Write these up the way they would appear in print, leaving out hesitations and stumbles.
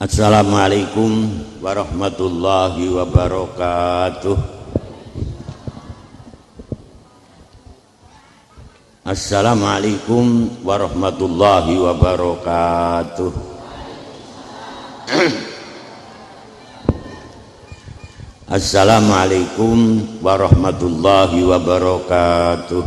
Assalamualaikum warahmatullahi wabarakatuh. Assalamualaikum warahmatullahi wabarakatuh. Assalamualaikum warahmatullahi wabarakatuh.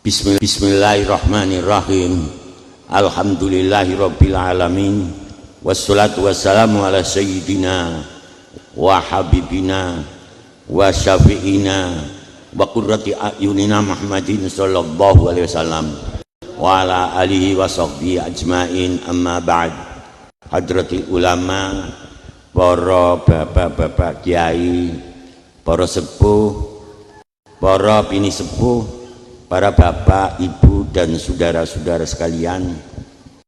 Bismillahirrahmanirrahim. Alhamdulillahirabbil alamin. Wassalatu wassalamu ala sayyidina wa habibina wa syafi'ina wa qurrati a'yunina Muhammadin sallallahu alaihi wasallam wa ala alihi wa sahbihi ajmain, amma ba'd. Hadratil ulama, para bapak-bapak kiai, para sepuh, para bini sepuh, para bapak, ibu, dan saudara-saudara sekalian,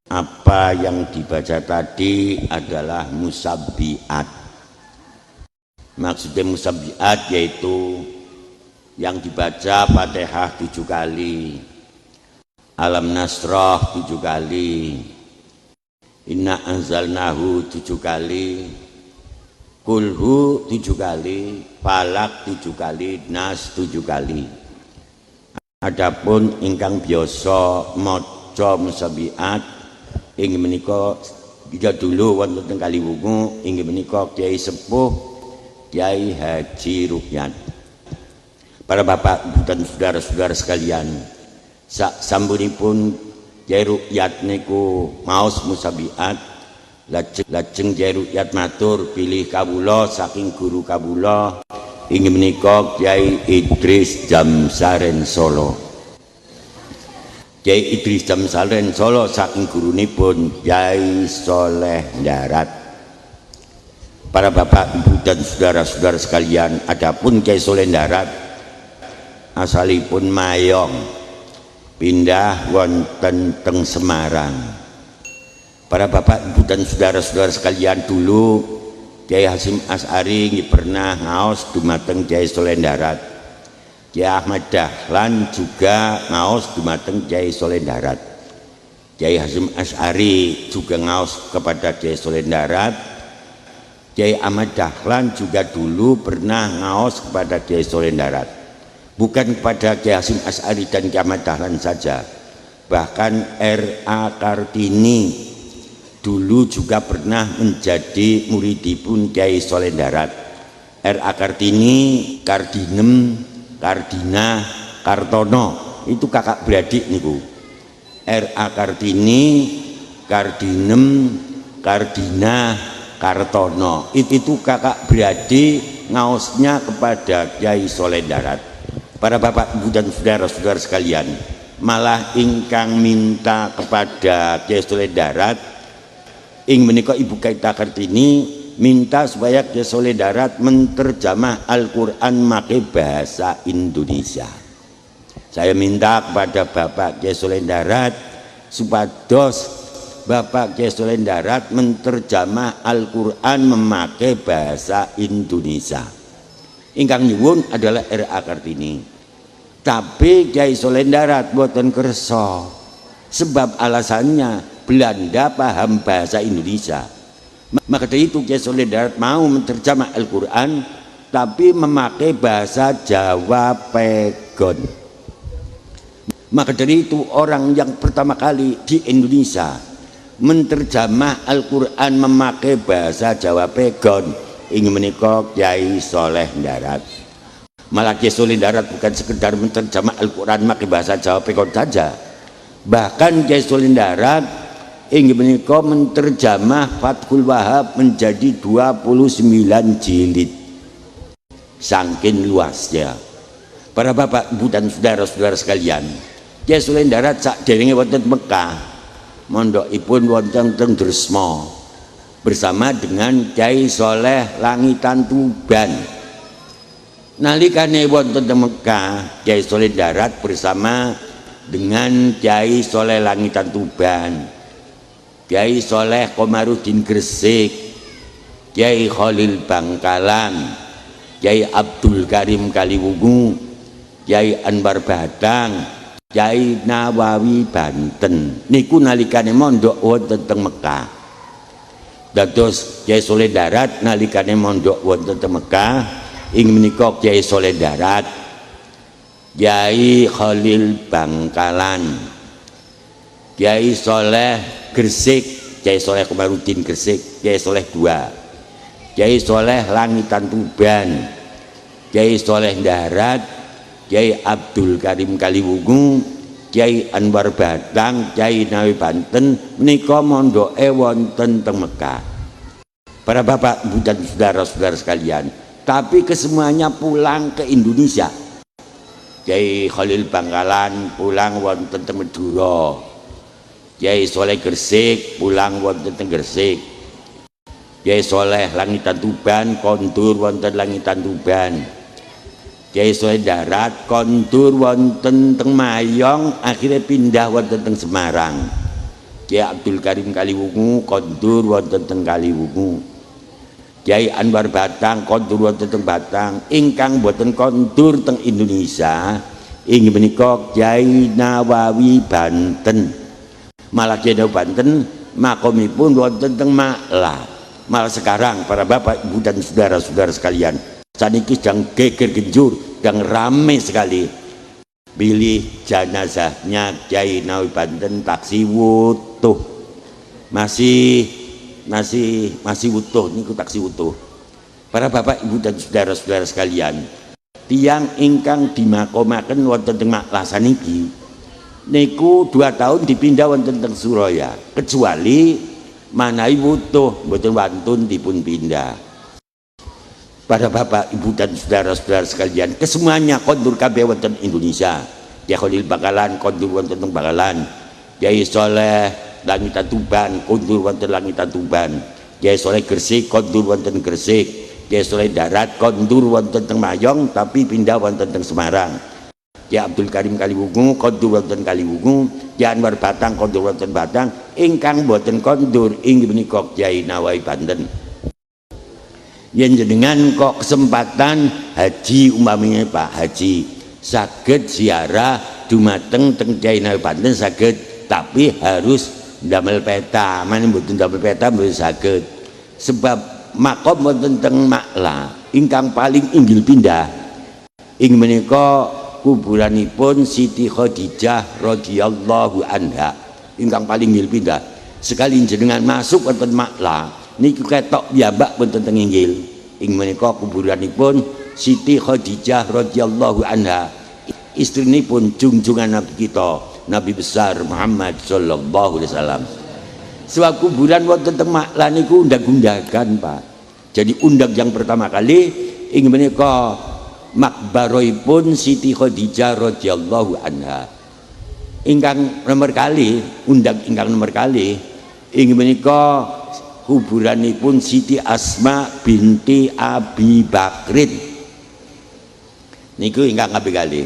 apa yang dibaca tadi adalah musabbihat. Maksudnya musabbihat yaitu yang dibaca Fatihah 7 kali, Alam Nasrah 7 kali, Inna Anzalnahu 7 kali, Kulhu 7 kali, Falak 7 kali, Nas 7 kali. Adapun ingkang biasa maca musabbihat inggih menika juga dulu wonten teng Kaliwungu, inggih menika Kiai Sepuh Kiai Haji Rukyat. Para bapak, ibu, dan saudara-saudara sekalian, sak sampunipun Kiai Rukyat niku maos musabbihat, lajeng Kiai Rukyat matur pilih kawula saking guru kawula inggih menika Kiai Idris Jamsaren Solo. Kiai Idris Jamsaren Solo saking gurunipun Kiai Soleh Darat. Para bapak, ibu, dan saudara-saudara sekalian, adapun Kiai Soleh Darat asalipun Mayong, pindah wonten teng Semarang. Para bapak, ibu, dan saudara-saudara sekalian, dulu Kiai Hasyim Asy'ari pernah ngaos dumateng Kiai Soleh Darat. Kiai Ahmad Dahlan juga ngaos dumateng Kiai Soleh Darat. Kiai Hasyim Asy'ari juga ngaos kepada Kiai Soleh Darat. Kiai Ahmad Dahlan juga dulu pernah ngaos kepada Kiai Soleh Darat. Bukan kepada Kiai Hasyim Asy'ari dan Kiai Ahmad Dahlan saja, bahkan R.A. Kartini dulu juga pernah menjadi muridipun Kiai Soleh Darat. R.A. Kartini, Kardinem, Kardina, Kartono, itu kakak beradik niku. R.A. Kartini, Kardinem, Kardina, Kartono, itu kakak beradik ngaosnya kepada Kiai Soleh Darat. Para bapak, ibu, dan saudara-saudara sekalian, malah ingkang minta kepada Kiai Soleh Darat ing menika Ibu Kaita Kartini minta supaya Kiai Soleh Darat menterjemah Al-Quran make bahasa Indonesia. Saya minta kepada Bapak Kiai Soleh Darat supados Bapak Kiai Soleh Darat menterjemah Al-Quran memakai bahasa Indonesia. Ingkang nyuwun adalah R.A. Kartini. Tapi Kiai Soleh Darat boten kersa, sebab alasannya Belanda paham bahasa Indonesia. Maka dari itu Kiai Soleh Darat mau menterjemah Al-Quran tapi memakai bahasa Jawa Pegon. Maka dari itu orang yang pertama kali di Indonesia menterjemah Al-Quran memakai bahasa Jawa Pegon ingin menika Kiai Soleh Darat. Malah Kiai Soleh Darat bukan sekedar menterjemah Al-Quran memakai bahasa Jawa Pegon saja, bahkan Kiai Soleh Darat ingin menika menterjemah Fathul Wahab menjadi 29 jilid. Saking luasnya. Para bapak, ibu, dan saudara-saudara sekalian, Kiai Soleh Darat sakderenge wonten Mekah, mondokipun wonten teng Dresma bersama dengan Kiai Soleh Langitan Tuban. Nalikane wonten teng Mekah, Kiai Soleh Darat bersama dengan Kiai Soleh Langitan Tuban, Kiai Soleh Komarudin Gresik, Kiai Khalil Bangkalan, Kiai Abdul Karim Kaliwungu, Kiai Anwar Badang, Kyai Nawawi Banten niku nalikane mondok wonten teng Mekah. Dados Kyai Soleh Darat nalikane mondok wonten teng Mekah ing menika Kyai Soleh Darat, Kyai Khalil Bangkalan, Kyai Soleh Gresik, Kyai Soleh Komarudin Gresik, Kyai Soleh II, Kyai Soleh Langitan Tuban, Kyai Soleh Darat, Kyai Abdul Karim Kaliwungu, Kyai Anwar Batang, Kyai Nawawi Banten menika mondoke wonten teng Mekah. Para bapak, ibu dan saudara-saudara sekalian, tapi kesemuanya pulang ke Indonesia. Kyai Khalil Bangkalan pulang wonten teng Madura, Kyai Soleh Gresik pulang wonten teng Gresik, Kyai Soleh Langitan Tuban kondur wonten Langitan Tuban, Kyai Soleh Darat kondur wonten teng Mayong akhirnya pindah wonten teng Semarang. Kyai Abdul Karim Kaliwungu kondur wonten teng Kaliwungu, Kyai Anwar Batang kondur wonten teng Batang. Ingkang boten kondur teng Indonesia inggih menika Kyai Nawawi Banten. Malah Kyai Nawawi Banten makomipun wonten teng Maklah. Malah sekarang para bapak ibu dan saudara-saudara sekalian, saniki sedang geger genjur, sedang rame sekali pilih jenazahnya Kyai Nawawi Banten taksi wutuh, masih wutuh niku taksi wutuh. Para bapak ibu dan saudara-saudara sekalian, tiang ingkang dimakomaken wonten teng Maklah saniki niku 2 tahun dipindah wonten teng Suraya, kecuali manawi wutuh mboten wantun dipun pindah. Para bapak, ibu dan saudara-saudara sekalian, kesemuanya kondur kabeh wonten Indonesia. Kyai Khalil Bangkalan kondur wonten teng Bangkalan, Kyai Soleh Langitan Tuban kondur wonten Langitan Tuban, Kyai Soleh Gresik kondur wonten Gresik, Kyai Soleh Darat kondur wonten teng Mayong tapi pindah wonten teng Semarang, Kyai Abdul Karim Kaliwungu kondur wonten Kaliwungu, Kyai Anwar Batang kondur wonten Batang. Ingkang boten kondur inggih menika Kyai Nawawi Banten. Yen jenengan kok kesempatan haji umpamanya Pak Haji saged ziarah dumateng teng Kyai Nawawi Banten saged, tapi harus ndamel peta. Mane mboten ndamel peta mboten saged. Sebab makom wonten teng Maklah ingkang paling inggil pindah inggih menika kuburanipun Siti Khadijah radhiyallahu anha. Ingkang paling inggil pindah. Sekali jenengan masuk wonten Maklah niku ketok piyambak wonten teng inggil. Ing menika kuburanipun Siti Khadijah radhiyallahu anha, istrinipun junjungan Nabi kita, Nabi besar Muhammad sallallahu alaihi wasallam. Sebab kuburan wonten teng Maklah niku undag-undagan, Pak. Jadi undag yang pertama kali ing menika makbaroipun Siti Khadijah radhiyallahu anha. Ingkang nomor kali, undag ingkang nomor kali inggih menika kuburanipun Siti Asma binti Abi Bakrin. Niku ingkang kaping kali.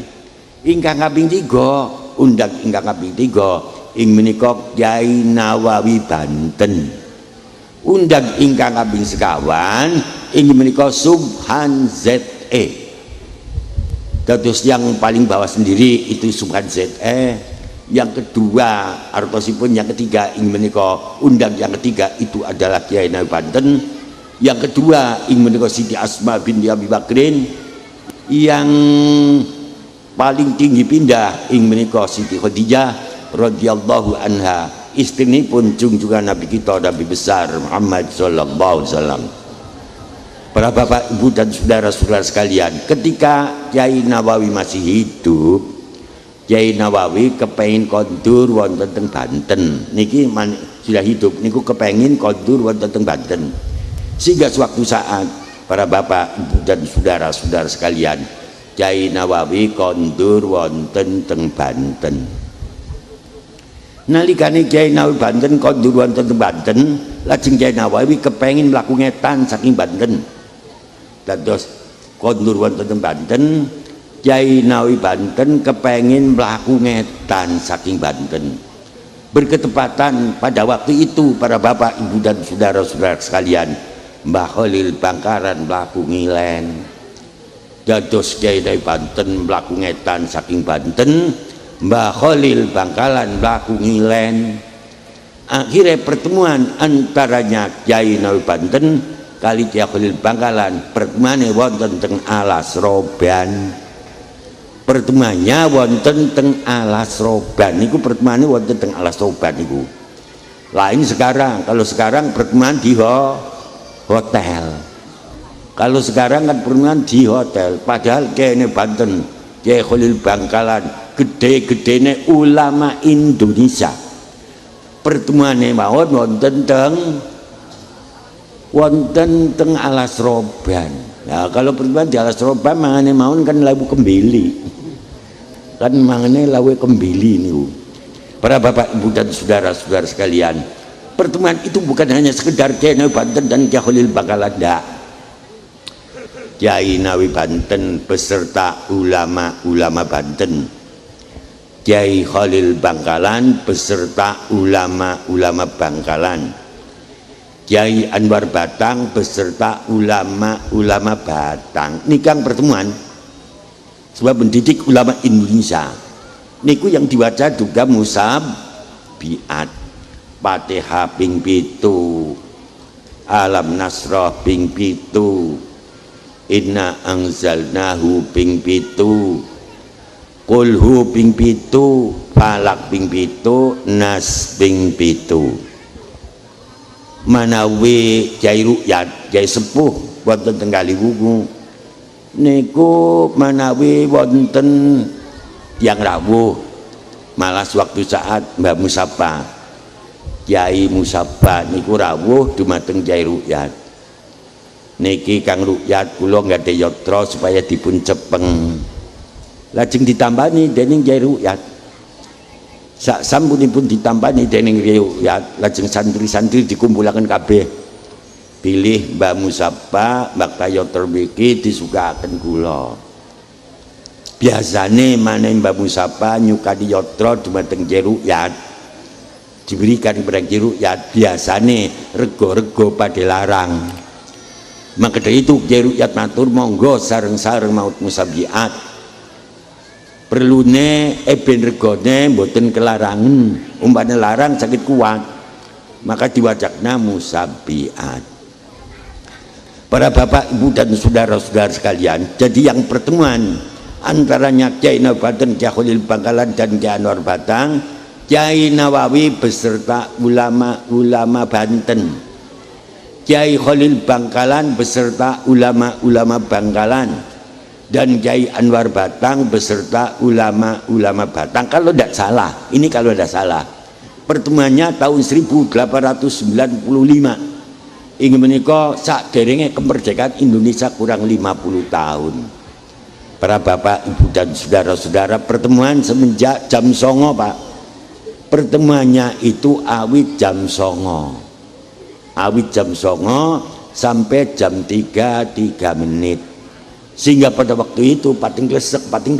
Ingkang kaping 3, undag ingkang kaping 3 ing menika Kyai Nawawi Banten. Undag ingkang kaping sekawan inggih menika Subhan ZE. Dados yang paling bawah sendiri itu Subhan ZE. Yang kedua artosipun, yang ketiga ing menika undang yang ketiga itu adalah Kyai Nawawi Banten. Yang kedua ing menika Siti Asma binti Abi Bakrin. Yang paling tinggi pindah ing menika Siti Khadijah radhiyallahu anha, istrinipun junjungan Nabi kita, Nabi besar Muhammad sallallahu alaihi wasallam. Para bapak, ibu dan saudara-saudara sekalian, ketika Kyai Nawawi masih hidup, Kyai Nawawi kepengin kondur wonten teng Banten. Niki sudah hidup niku kepengin kondur wonten teng Banten. Sehingga suatu saat para bapak, ibu dan saudara-saudara sekalian, Kyai Nawawi kondur wonten teng Banten. Nalikane Kyai Nawawi Banten kondur wonten teng Banten, lajeng Kyai Nawawi kepengin mlaku ngetan saking Banten. Dados kondur wonten teng Banten, Kyai Nawawi Banten kepengin mlaku ngetan saking Banten. Berketepatan pada waktu itu para bapak, ibu dan saudara-saudara sekalian, Mbah Khalil Bangkalan mlaku ngilen. Dados Kyai Nawawi Banten mlaku ngetan saking Banten, Mbah Khalil Bangkalan mlaku ngilen. Akhirnya pertemuan antaranya Kyai Nawawi Banten kali Kyai Khalil Bangkalan, pertemuannya wonten teng Alas Roban. Pertemuannya wonten teng Alas Roban niku, pertemuannya wonten teng Alas Roban niku. Lain sekarang, kalau sekarang pertemuan di hotel. Kalau sekarang kan pertemuan di hotel, padahal Kyai Banten, Kyai Khalil Bangkalan gede-gedene ulama Indonesia. Pertemuannya mawon wonten teng Alas Roban. Nah, kalau pertemuan di Alas Roban mangane mawon kan lawu kembili. Kan mangane lawu kembili niku. Para bapak ibu dan saudara-saudara sekalian, pertemuan itu bukan hanya sekedar Kyai Nawawi Banten dan Kyai Khalil Bangkalan, enggak. Kyai Nawawi Banten beserta ulama-ulama Banten, Kyai Khalil Bangkalan beserta ulama-ulama Bangkalan, Kyai Anwar Batang beserta ulama-ulama Batang. Ini kan pertemuan sebab mendidik ulama Indonesia. Niku yang diwaca juga musab biat, Fatihah ping 7, Alam Nasrah ping 7, Inna Anzalnahu ping 7, Kulhu ping 7, Falak ping 7, Nas ping 7. Manawi Kyai Rukyat, Kyai Sepuh wonten teng Kaliwungu niku manawi wonten yang rawuh malas waktu saat Mbah Musapa, Kyai Musapa niku rawuh dumateng Kyai Rukyat. Niki Kang Rukyat kula nggade yatra supaya dipun cepeng. Lajeng ditambani dening Kyai Rukyat. Sak sampunipun ditambani dening Kyai Rukyat, lajeng santri-santri dikumpulaken kabeh. Pilih Mbah Musapa, Mbah Kayatra mriki disukaken kula. Biasane maneh Mbah Musapa nyukani yatra dumateng Kyai Rukyat, diberikan kepada Kyai Rukyat, biasane rego-rego pada larang. Maka dari itu Kyai Rukyat matur, monggo sareng-sareng maut musabiat. Perlune ben regone mboten kelarangan, umpane larang sakit kuat, maka diwacakna musabiat. Para bapak ibu dan saudara-saudara sekalian, jadi yang pertemuan antaranya Kyai Nawawi Banten, Kyai Khalil Bangkalan dan Kyai Anwar Batang, Kyai Nawawi beserta ulama-ulama Banten, Kyai Khalil Bangkalan beserta ulama-ulama Bangkalan, dan Kyai Anwar Batang beserta ulama-ulama Batang. Kalau tidak salah, ini kalau tidak salah, pertemuannya tahun 1895. Ingin menikah sak derenge kemerdekaan Indonesia kurang 50 tahun. Para bapak, ibu dan saudara-saudara, pertemuan semenjak jam 09.00 Pak. Pertemuannya itu awit jam 09.00. Awit jam 09.00 sampai jam 3 menit. Sehingga pada waktu itu pating klesek pating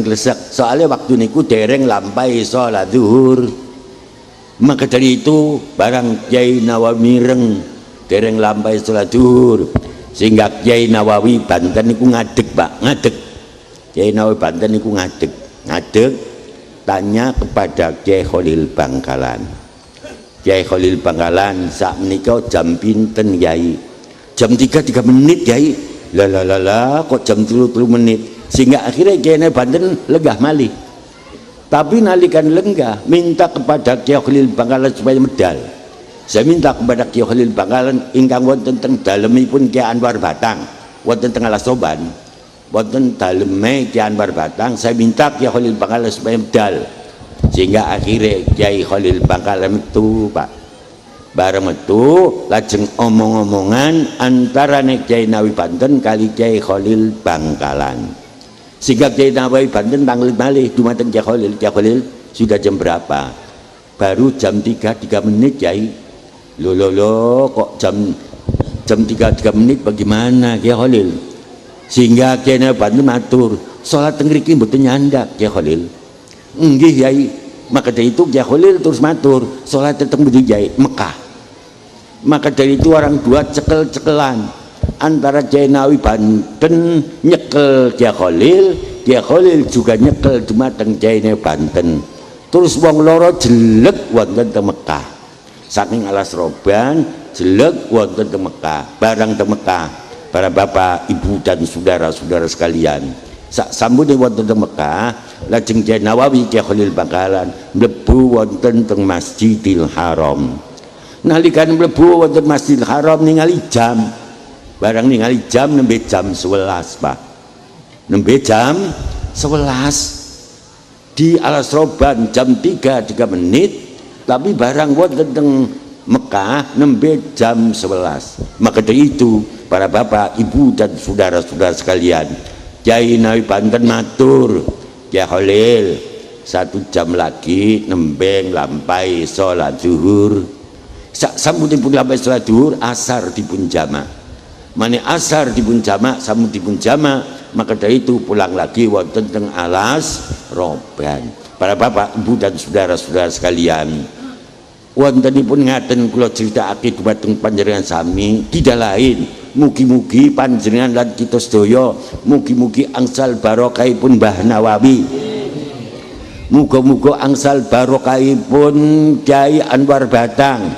klesek. Soalnya waktu niku dereng lampai sholat zuhur. Maka dari itu barang Kyai Nawawi mireng dereng lampai sholat zuhur, sehingga Kyai Nawawi Banten niku ngadeg Pak, ngadeg. Kyai Nawawi Banten niku ngadeg tanya kepada Kyai Khalil Bangkalan. Kyai Khalil Bangkalan sak menika jam pinten Kyai? Jam 3 menit Kyai. Lah kok jam 3 menit? Sehingga akhirnya Kyai Nawawi Banten legah malih. Tapi nalikan lenggah minta kepada Kyai Khalil Bangkalan supaya medal. Saya minta kepada Kyai Khalil Bangkalan ingkang wonten teng dalemipun Kyai Anwar Batang, wonten teng Alas Roban, wonten daleme Kyai Anwar Batang, saya minta Kyai Khalil Bangkalan supaya medal. Sehingga akhirnya Kyai Khalil Bangkalan metu Pak. Bareng metu lajeng omong-omongan antara Kyai Nawawi Banten kali Kyai Khalil Bangkalan. Sehingga Kyai Nawawi Banten panggil malih dumateng Kyai Khalil, sudah jam berapa? Baru jam 3 menit Kyai. Loh kok jam 3 menit bagaimana Kyai Khalil? Sehingga Kyai Nawawi Banten matur, salat teng mriki mboten nyandak Kyai Khalil. Nggih Kyai. Maka dari itu Kyai Khalil terus matur, salat teng mriki Kyai Mekah. Maka dari itu orang dua cekel-cekelan antara Kyai Nawawi Banten nyekel Kyai Khalil, Kiai Khalil juga nyekel dumateng jaine Banten. Terus wong loro jelek wonten teng Mekah. Saking alas roban jelek wonten teng Mekah, barang teng Mekah. Para bapak, ibu dan saudara-saudara sekalian, sak sambune wonten teng Mekah, lajeng Kiai Nawawi Kiai Khalil Bangkalan mlebu wonten teng Masjidil Haram. Nalikan mlebu wonten Masjidil Haram ningali jam. Barang ningali jam nembe jam 11, Pak. Nembe jam 11. Di alas roban jam 3 menit, tapi barang wonten teng Mekah nembe jam 11. Maka dari itu para bapak, ibu dan saudara-saudara sekalian, Kiai Nawawi Banten matur, Kiai Khalil 1 jam lagi nembe lampai sholat zuhur. Sak sampun lampai sholat zuhur, asar dipun jamak. Mane asar dipun jamak, sampun dipun jamak, maka dari itu pulang lagi wonten teng alas roban. Para bapak, ibu dan saudara-saudara sekalian, wontenipun ngaten kula critakake dumateng panjenengan sami, tidak lain mugi-mugi panjenengan lan kita sedaya mugi-mugi angsal barokahipun Mbah Nawawi. Muga-muga angsal barokahipun Kyai Anwar Batang.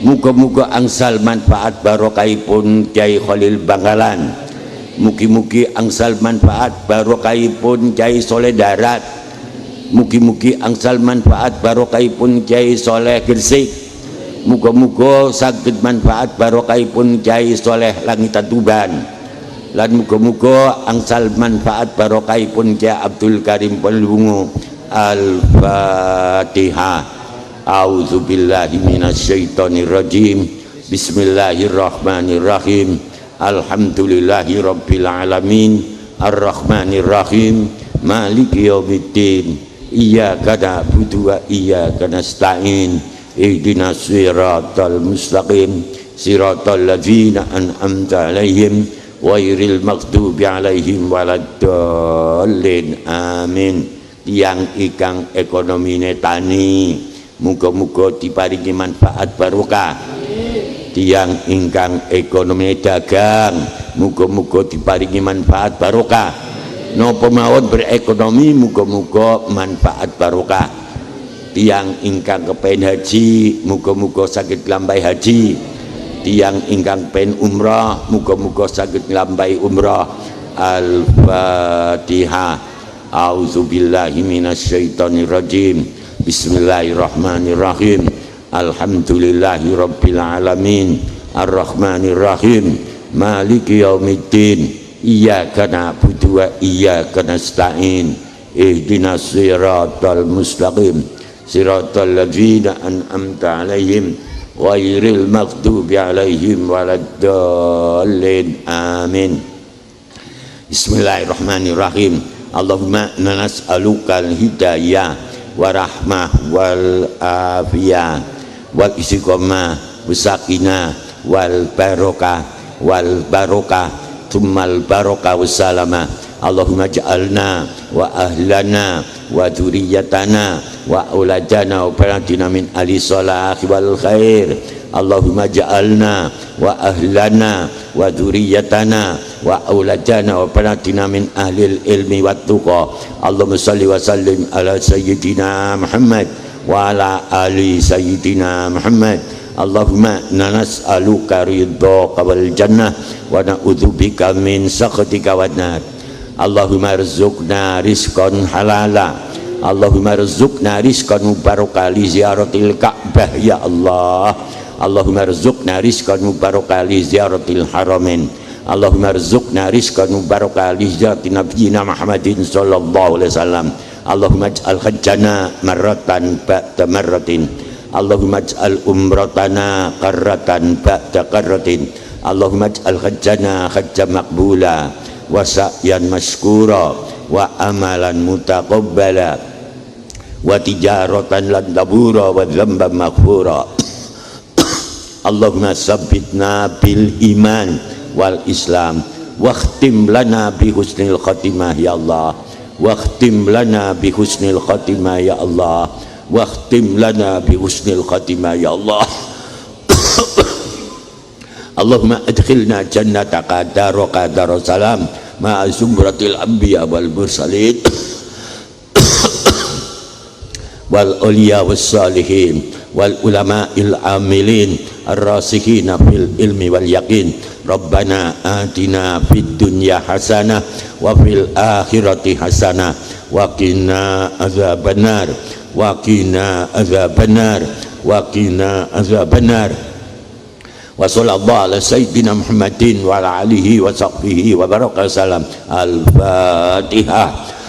Muga-muga angsal manfaat barokahipun Kyai Khalil Bangkalan. Mugi-mugi angsal manfaat barokahipun Kyai Soleh Darat. Mugi-mugi angsal manfaat barokahipun Kyai Soleh Gresik. Muga-muga saged manfaat barokahipun Kyai Soleh Langitan Tuban. Lan muga-muga angsal manfaat barokahipun Kyai Abdul Karim Pelungu. Al-Fatihah. A'udzubillahi minasyaitonirrajim. Bismillahirrahmanirrahim. Alhamdulillahi rabbil alamin. Ar-Rahmanirrahim. Maliki yaumiddin. Iyyaka na'budu wa iyyaka nasta'in. Ihdinas siratal mustaqim. Siratal ladzina an'amta 'alaihim ghairil maghdubi 'alaihim waladdallin. Amin. Tiang ikang ekonomine tani, muga-muga diparingi manfaat barokah. Tiang ingkang ekonomi dagang, muga-muga diparingi manfaat barokah. Napa mawon berekonomi, muga-muga manfaat barokah. Tiang ingkang kepen haji, muga-muga saged nglampahi haji. Tiang ingkang pen umrah, muga-muga saged nglampahi umrah. Al-Fatihah. A'udzubillahi minasyaitonirrajim. Bismillahirrahmanirrahim. Alhamdulillahi rabbil alamin. Ar-Rahmanirrahim. Maliki yaumiddin. Iyyaka na'budu wa iyyaka nasta'in. Ihdinas siratal mustaqim. Siratal ladzina an'amta 'alaihim ghairil maghdubi 'alaihim waladdallin. Amin. Bismillahirrahmanirrahim. Allahumma nas'alukal hidayah wa rahmah wal afiyah wal istiqomah wasakinah wal barokah tsummal barokah wassalamah. Allahumma ja'alna wa ahlana wa dzurriyyatana wa auladana wa banatina min ahli shalah wal khair. Allahumma ja'alna wa ahlana wa dzurriyyatana wa auladana wa banatina min ahlil ilmi wat tuqa. Allahumma shalli wa sallim ala sayyidina Muhammad wa ala ali sayyidina Muhammad. Allahumma nas'aluka ridhaka wal jannah wa na'udzubika min sakhatika wan nar. Allahumma rzuqna rizqan halala. Allahumma rzuqna rizqan mubarakah li ziyaratil Ka'bah ya Allah. Allahumma rzuqna rizqan mubarakah li ziyaratil haramain. Allahumma rzuqna rizqan mubarakah li ziyarati nabiyyina Muhammadin sallallahu alaihi wasallam. Allahumma ij'al hajjana marratan ba'da marratin. Allahumma ij'al umratana qarratan ba'da qarratin. Allahumma ij'al hajjana hajjan maqbula wa sa'yan mashkura wa amalan mutaqabbala wa tijaratan lan tabura wa dzamban maghfura. Allahumma sabbitna bil iman wal islam wakhtim lana bi husnil khatimah ya Allah. Wakhtim lana bi husnil khatimah ya Allah. Wakhtim lana bi husnil khatimah ya Allah. Allahumma adkhilna jannataka daraka darussalam ma'a zumratil anbiya wal mursalin wal awliya was salihin wal ulama'il amilin ar-rasikhina fil ilmi wal yaqin. Rabbana atina fid dunya hasanah wa fil akhirati hasanah wa qina azabannar wa qina azabannar wa qina azabannar. Wa sallallahu ala sayyidina Muhammadin wa ala alihi wa sahbihi wa baraka salam. Al-Fatihah.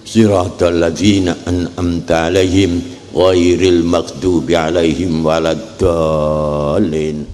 Siratal ladzina an'amta alaihim ghairil maghdubi alaihim waladdallin.